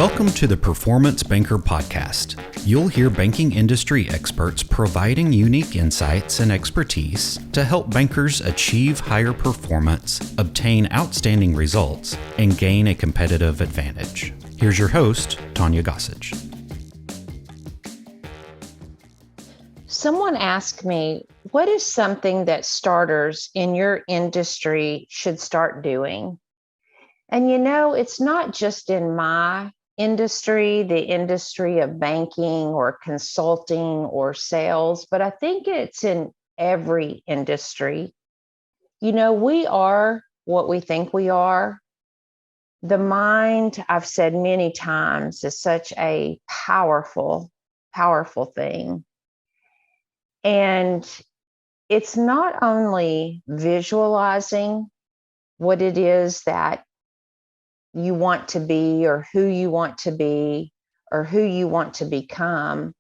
Welcome to the Performance Banker Podcast. You'll hear banking industry experts providing unique insights and expertise to help bankers achieve higher performance, obtain outstanding results, and gain a competitive advantage. Here's your host, Tonya Gossage. Someone asked me, what is something that starters in your industry should start doing? And it's not just in my industry, the industry of banking or consulting or sales, but I think it's in every industry. We are what we think we are. The mind, I've said many times, is such a powerful, powerful thing. And it's not only visualizing what it is that you want to be or who you want to be or who you want to become,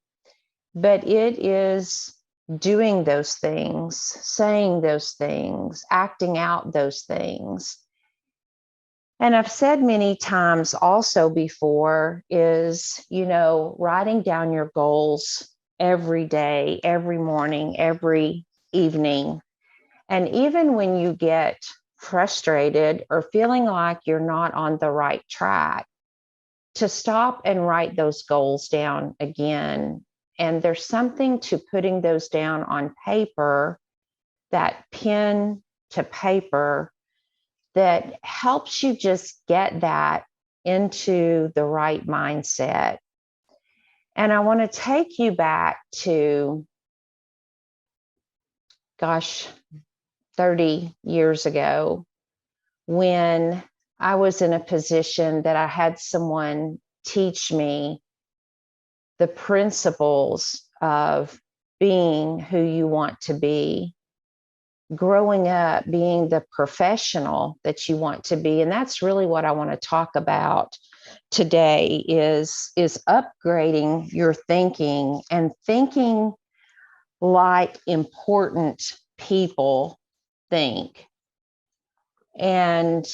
but it is doing those things, saying those things, acting out those things. And I've said many times also before is, writing down your goals every day, every morning, every evening. And even when you get frustrated or feeling like you're not on the right track, to stop and write those goals down again. And there's something to putting those down on paper, that pen to paper, that helps you just get that into the right mindset. And I want to take you back to, 30 years ago, when I was in a position that I had someone teach me the principles of being who you want to be, growing up, being the professional that you want to be. And that's really what I want to talk about today is upgrading your thinking and thinking like important people think, and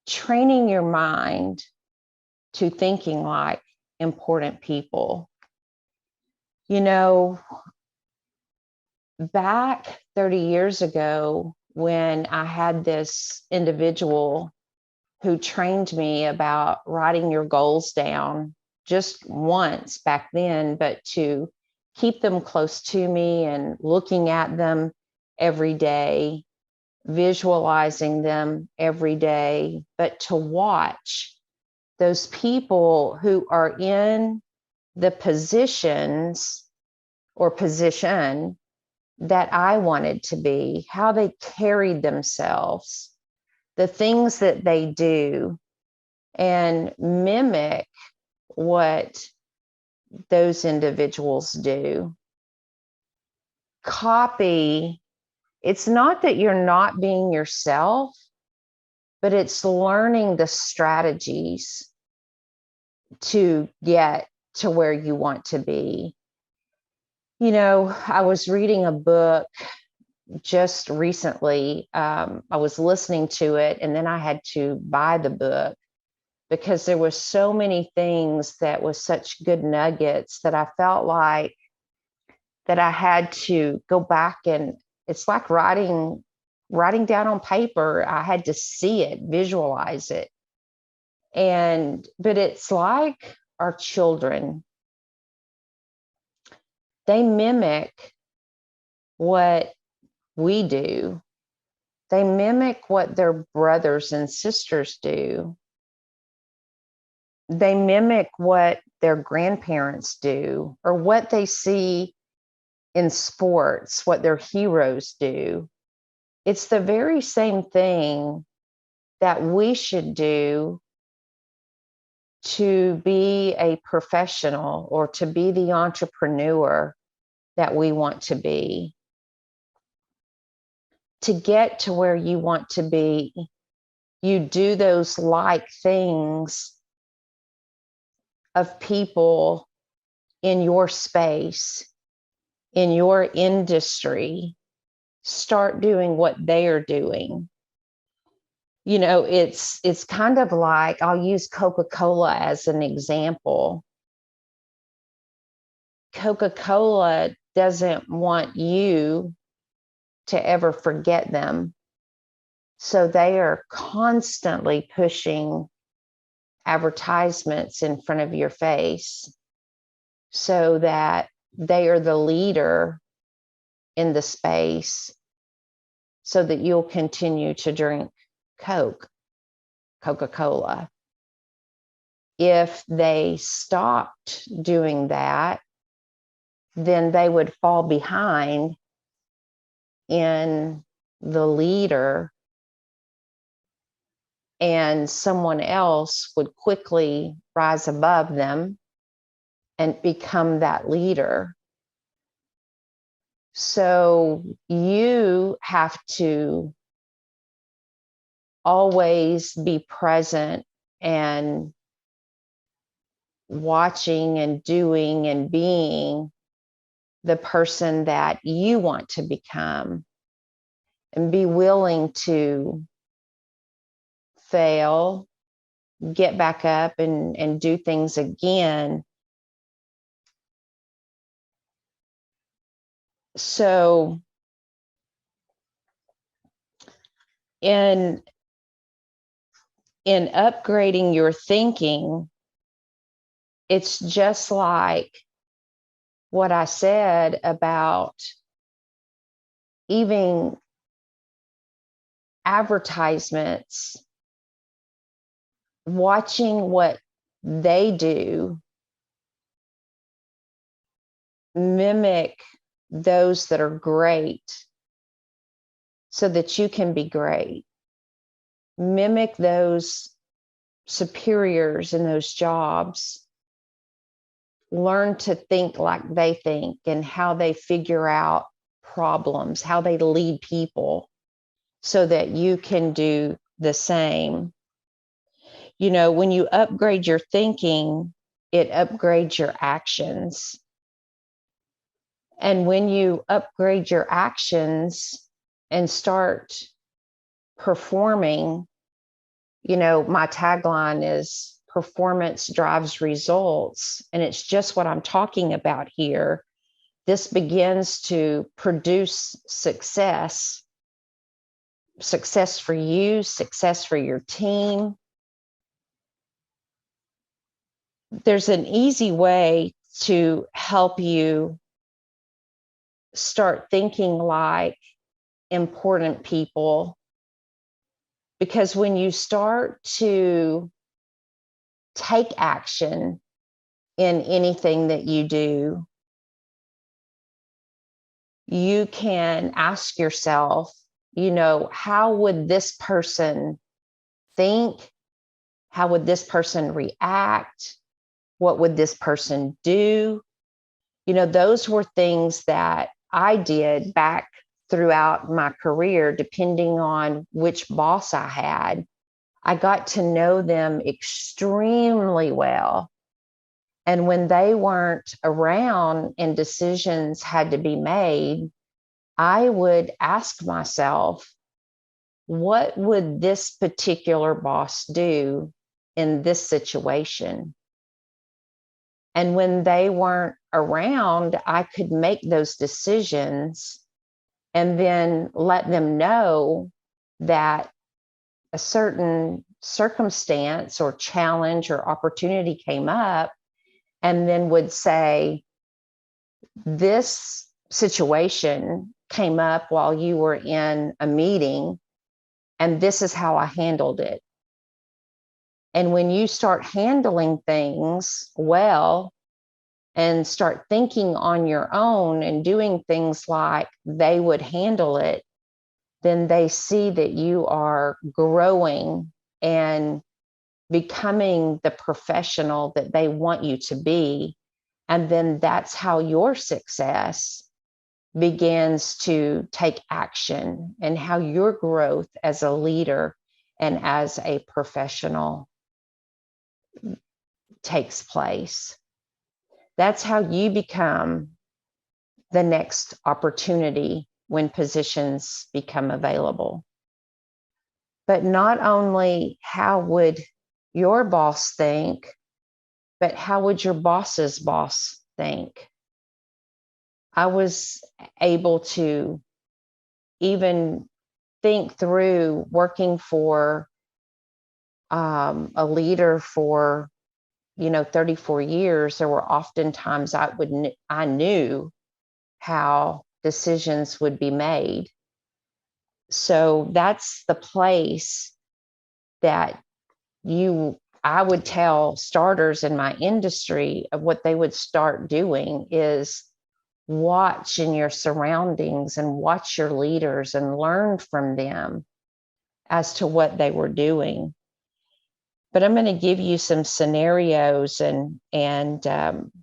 training your mind to thinking like important people. Back 30 years ago, when I had this individual who trained me about writing your goals down just once back then, but to keep them close to me and looking at them every day, visualizing them every day, but to watch those people who are in the positions or position that I wanted to be, how they carried themselves, the things that they do, and mimic what those individuals do. Copy. It's not that you're not being yourself, but it's learning the strategies to get to where you want to be. I was reading a book just recently. I was listening to it, and then I had to buy the book because there were so many things that was such good nuggets that I felt like that I had to go back, and it's like writing down on paper. I had to see it, visualize it. But it's like our children. They mimic what we do. They mimic what their brothers and sisters do. They mimic what their grandparents do, or what they see in sports, what their heroes do. It's the very same thing that we should do to be a professional or to be the entrepreneur that we want to be. To get to where you want to be, you do those like things of people in your space, in your industry. Start doing what they are doing. It's kind of like, I'll use Coca-Cola as an example. Coca-Cola doesn't want you to ever forget them. So they are constantly pushing advertisements in front of your face so that they are the leader in the space so that you'll continue to drink Coca-Cola. If they stopped doing that, then they would fall behind in the leader, and someone else would quickly rise above them and become that leader. So you have to always be present and watching and doing and being the person that you want to become, and be willing to fail, get back up and do things again. So in upgrading your thinking, it's just like what I said about even advertisements, watching what they do, mimic those that are great so that you can be great. Mimic those superiors in those jobs. Learn to think like they think and how they figure out problems, how they lead people, so that you can do the same. When you upgrade your thinking, it upgrades your actions. And when you upgrade your actions and start performing, my tagline is performance drives results. And it's just what I'm talking about here. This begins to produce success for you, success for your team. There's an easy way to help you start thinking like important people, because when you start to take action in anything that you do, you can ask yourself, how would this person think? How would this person react? What would this person do? Those were things that I did back throughout my career, depending on which boss I had. I got to know them extremely well. And when they weren't around and decisions had to be made, I would ask myself, what would this particular boss do in this situation? And when they weren't around, I could make those decisions and then let them know that a certain circumstance or challenge or opportunity came up, and then would say, this situation came up while you were in a meeting, and this is how I handled it. And when you start handling things well and start thinking on your own and doing things like they would handle it, then they see that you are growing and becoming the professional that they want you to be. And then that's how your success begins to take action, and how your growth as a leader and as a professional takes place. That's how you become the next opportunity when positions become available. But not only how would your boss think, but how would your boss's boss think? I was able to even think through working for a leader for 34 years. There were often times I knew how decisions would be made. So that's the place that I would tell starters in my industry of what they would start doing is watch in your surroundings and watch your leaders and learn from them as to what they were doing. But I'm going to give you some scenarios, and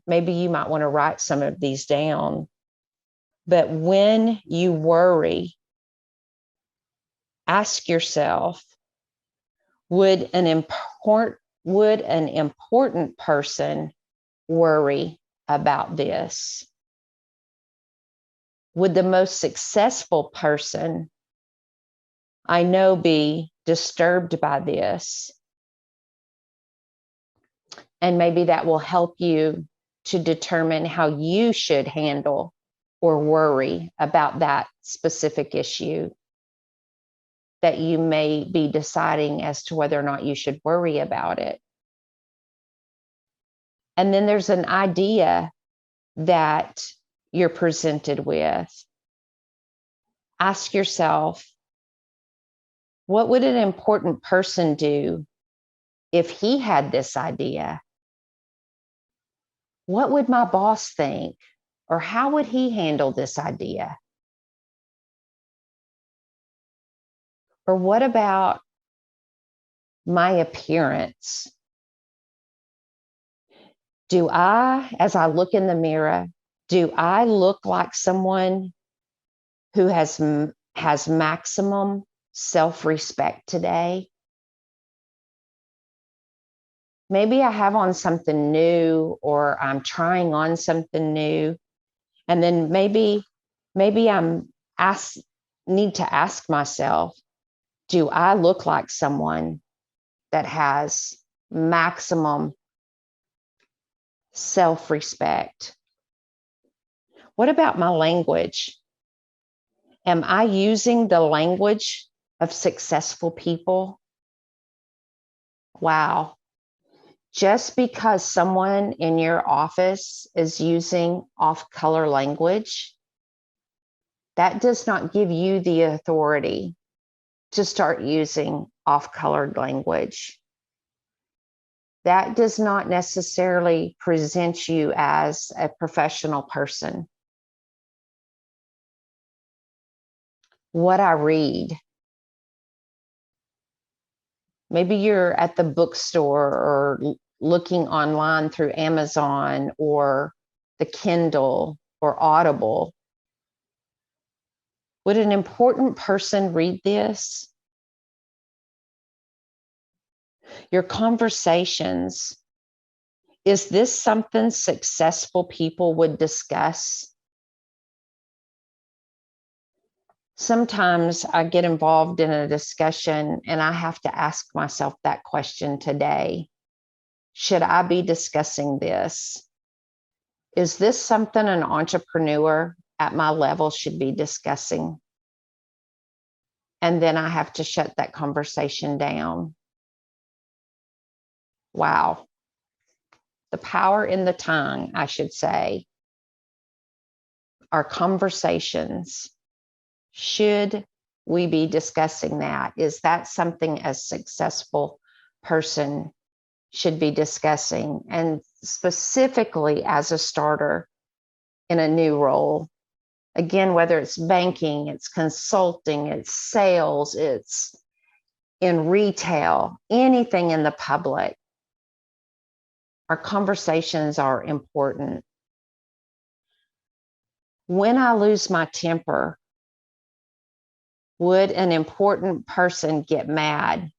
maybe you might want to write some of these down. But when you worry, ask yourself, would an important person worry about this? Would the most successful person I know be disturbed by this? And maybe that will help you to determine how you should handle or worry about that specific issue that you may be deciding as to whether or not you should worry about it. And then there's an idea that you're presented with. Ask yourself, what would an important person do if he had this idea? What would my boss think? Or how would he handle this idea? Or what about my appearance? As I look in the mirror, do I look like someone who has maximum self-respect today? Maybe I have on something new, or I'm trying on something new. And then maybe need to ask myself, do I look like someone that has maximum self-respect? What about my language? Am I using the language of successful people? Wow. Just because someone in your office is using off-color language, that does not give you the authority to start using off-colored language. That does not necessarily present you as a professional person. What I read. Maybe you're at the bookstore or looking online through Amazon or the Kindle or Audible. Would an important person read this? Your conversations. Is this something successful people would discuss? Sometimes I get involved in a discussion and I have to ask myself that question today. Should I be discussing this? Is this something an entrepreneur at my level should be discussing? And then I have to shut that conversation down. Wow. The power in the tongue, I should say. Our conversations. Should we be discussing that? Is that something a successful person should be discussing? And specifically as a starter in a new role, again, whether it's banking, it's consulting, it's sales, it's in retail, anything in the public, our conversations are important. When I lose my temper, would an important person get mad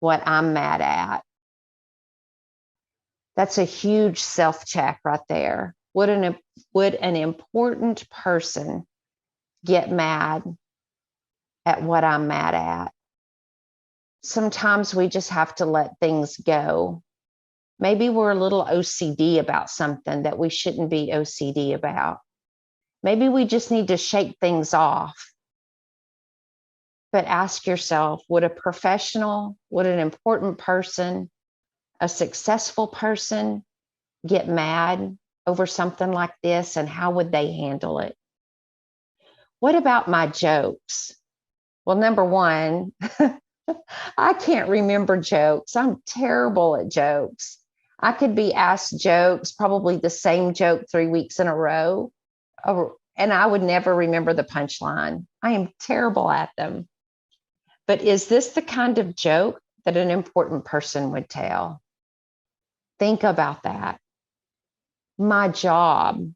what I'm mad at? That's a huge self-check right there. Would an important person get mad at what I'm mad at? Sometimes we just have to let things go. Maybe we're a little OCD about something that we shouldn't be OCD about. Maybe we just need to shake things off. But ask yourself, would a professional, would an important person, a successful person get mad over something like this, and how would they handle it? What about my jokes? Well, number one, I can't remember jokes. I'm terrible at jokes. I could be asked jokes, probably the same joke 3 weeks in a row, and I would never remember the punchline. I am terrible at them. But is this the kind of joke that an important person would tell? Think about that. My job.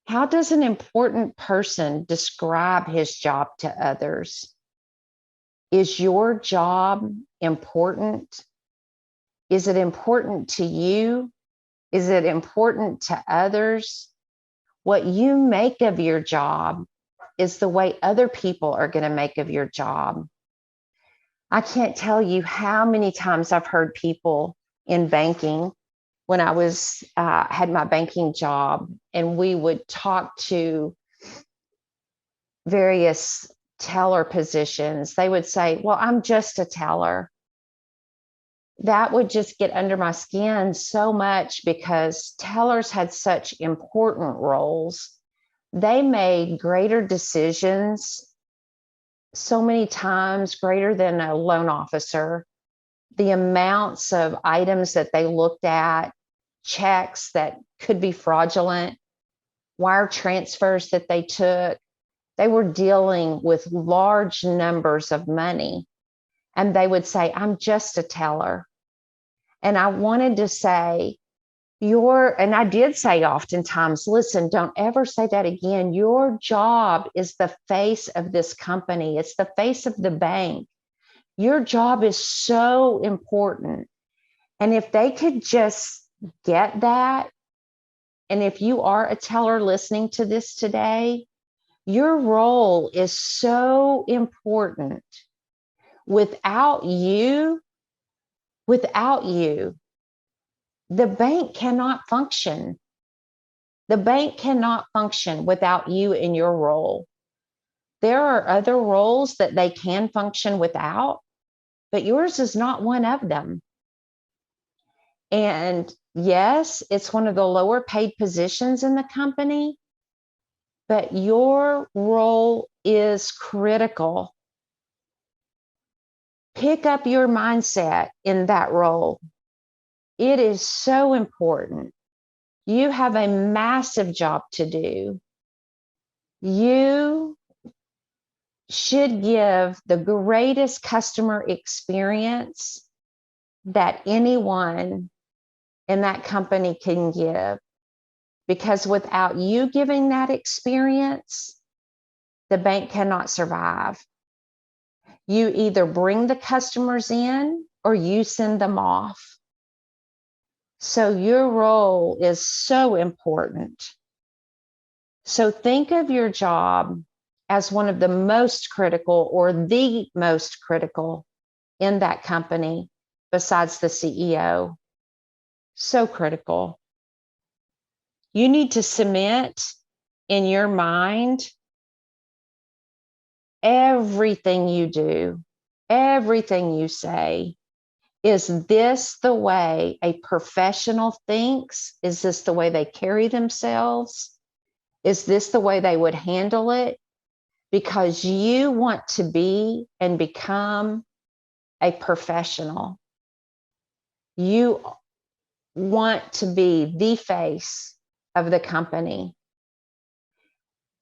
How does an important person describe his job to others? Is your job important? Is it important to you? Is it important to others? What you make of your job is the way other people are going to make of your job. I can't tell you how many times I've heard people in banking when I was had my banking job, and we would talk to various teller positions. They would say, well, I'm just a teller. That would just get under my skin so much, because tellers had such important roles. They made greater decisions, so many times greater than a loan officer. The amounts of items that they looked at, checks that could be fraudulent, wire transfers that they took, they were dealing with large numbers of money. And they would say, I'm just a teller. And I wanted to say, and I did say oftentimes, listen, don't ever say that again. Your job is the face of this company. It's the face of the bank. Your job is so important. And if they could just get that, and if you are a teller listening to this today, your role is so important. Without you, the bank cannot function. The bank cannot function without you in your role. There are other roles that they can function without, but yours is not one of them. And yes, it's one of the lower paid positions in the company, but your role is critical. Pick up your mindset in that role. It is so important. You have a massive job to do. You should give the greatest customer experience that anyone in that company can give. Because without you giving that experience, the bank cannot survive. You either bring the customers in or you send them off. So your role is so important. So think of your job as one of the most critical, or the most critical, in that company besides the CEO. So critical. You need to cement in your mind everything you do, everything you say. Is this the way a professional thinks? Is this the way they carry themselves? Is this the way they would handle it? Because you want to be and become a professional. You want to be the face of the company.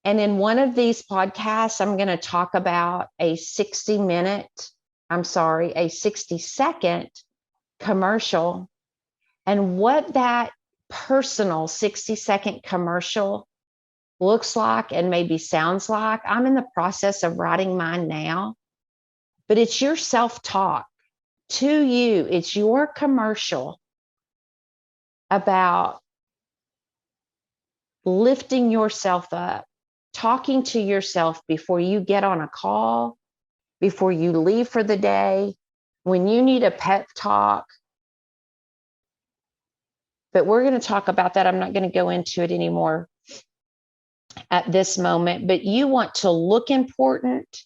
And in one of these podcasts, I'm going to talk about a 60-second commercial, and what that personal 60-second commercial looks like and maybe sounds like. I'm in the process of writing mine now, but it's your self-talk to you. It's your commercial about lifting yourself up, talking to yourself before you get on a call, before you leave for the day, when you need a pep talk, but we're going to talk about that. I'm not going to go into it anymore at this moment, but you want to look important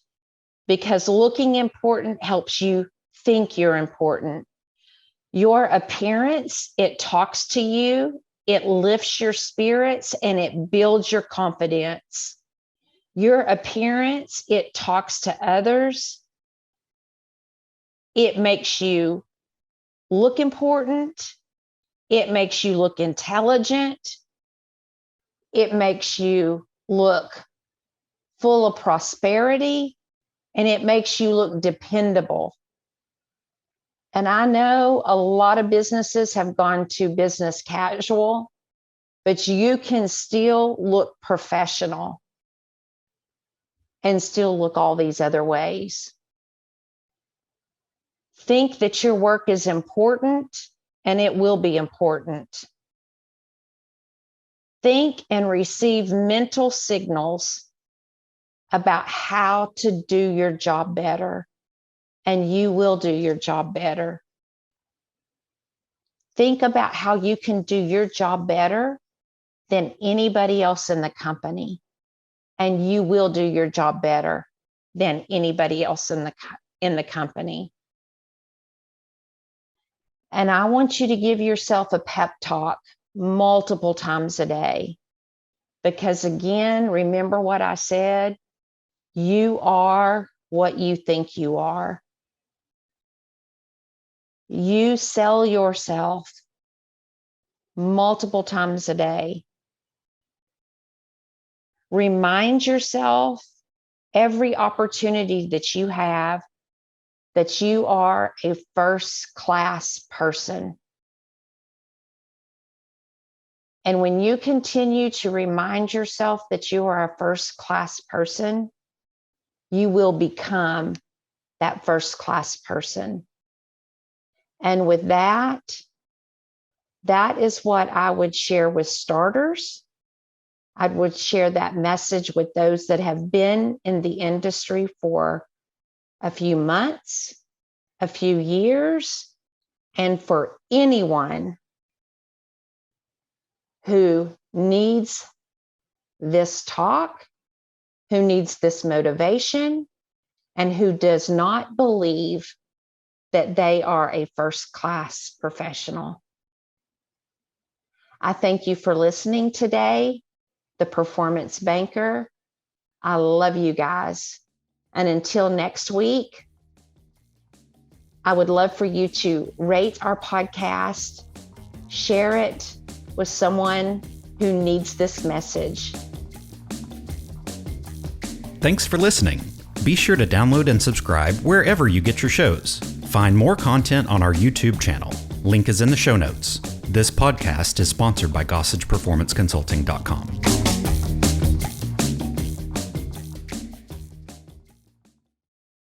because looking important helps you think you're important. Your appearance, it talks to you, it lifts your spirits, and it builds your confidence. Your appearance, it talks to others. It makes you look important. It makes you look intelligent. It makes you look full of prosperity, and it makes you look dependable. And I know a lot of businesses have gone to business casual, but you can still look professional and still look all these other ways. Think that your work is important, and it will be important. Think and receive mental signals about how to do your job better, and you will do your job better. Think about how you can do your job better than anybody else in the company, and you will do your job better than anybody else in the company. And I want you to give yourself a pep talk multiple times a day. Because again, remember what I said, you are what you think you are. You sell yourself multiple times a day. Remind yourself every opportunity that you have that you are a first-class person. And when you continue to remind yourself that you are a first-class person, you will become that first-class person. And with that, that is what I would share with starters. I would share that message with those that have been in the industry for a few months, a few years, and for anyone who needs this talk, who needs this motivation, and who does not believe that they are a first-class professional. I thank you for listening today, The Performance Banker. I love you guys. And until next week, I would love for you to rate our podcast, share it with someone who needs this message. Thanks for listening. Be sure to download and subscribe wherever you get your shows. Find more content on our YouTube channel. Link is in the show notes. This podcast is sponsored by GossagePerformanceConsulting.com.